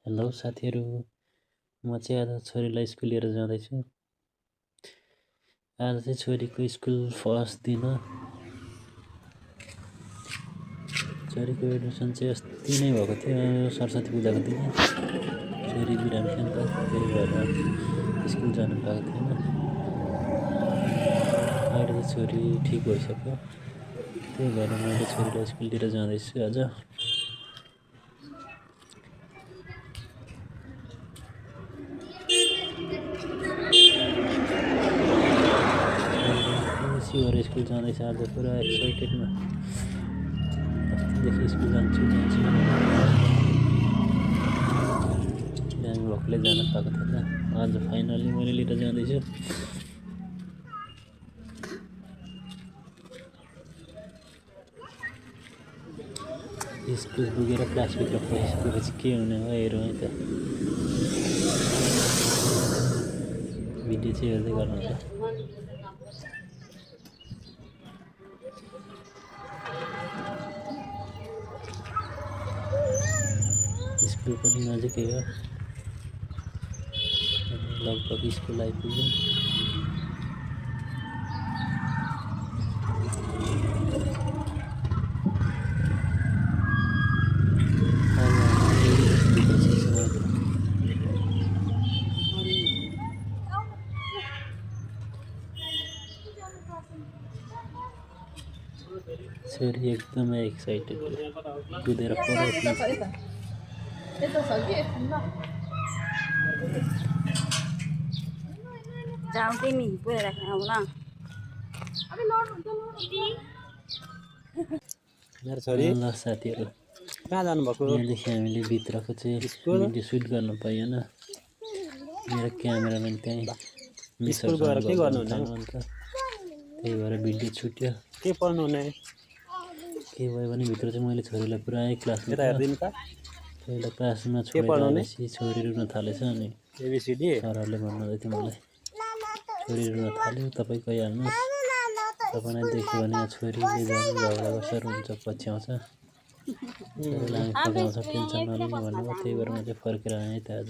Hello साथीहरू, म चाहिँ आज छोरीलाई स्कुल लिएर जाँदैछु। आज चाहिँ छोरीको स्कुल फर्स्ट दिन। छोरीको एडमिसन चाहिँ अस्ति नै भएको थियो, सरस्वती पूजाको दिन। छोरी बिरामी थियो नि त, त्यही भएर स्कुल जानु पाएको थिएन। अहिले चाहिँ छोरी ठिक भइसक्यो, त्यही भएर मैले छोरीलाई स्कुल लिएर जाँदैछु आज। खुसी स्कुल जाँदैछ आज, पुरा एक्साइटेडमा। अस्तिदेखि स्कुल जान्छु बिहान भोकले जान पाएको थिएन, आज फाइनली मैले लिएर जाँदैछु। स्कुल पुगेर क्लासभित्र पसिसकेपछि के हुने हो हेरौँ है त। भिडियो चाहिँ हेर्दै गर्नुहुन्छ। स्कुल पनि नजिकै हो, लगभग स्कुल आइपुग्यौँ। छोरी एकदमै एक्साइटेड कुदेर जाउँदै नि पुरा राख्न आउला। मेरो छोरी ल साथीहरू कहाँ जानुभएको? यहाँदेखि हामीले भित्रको चाहिँ भिडियो सुट गर्न पाइएन। मेरो क्यामेराम्यान त्यहीँ स्कुल गएर के गर्नुहुने? त्यही भएर भिडियो छुट्यो। के पढ्नु हुने? के भयो भने भित्र चाहिँ मैले छोरीलाई पुरै क्लासमा पहिला क्लासमा छोडेपछि छोरी रुन थालेछ। अनि एबिसिडी सरहरूले भन्नुहुँदै थियो मलाई, छोरी रुन थाल्यो, तपाईँ गइहाल्नुहोस्, तपाईँलाई देख्यो भने छोरीले झगडा गर्छ, रुन्छ, पछ्याउँछ, छोरीलाई हामी फकाउँछ, टेन्सन नलिनु भन्नुभयो। त्यही भएर म चाहिँ फर्केर आएँ त आज।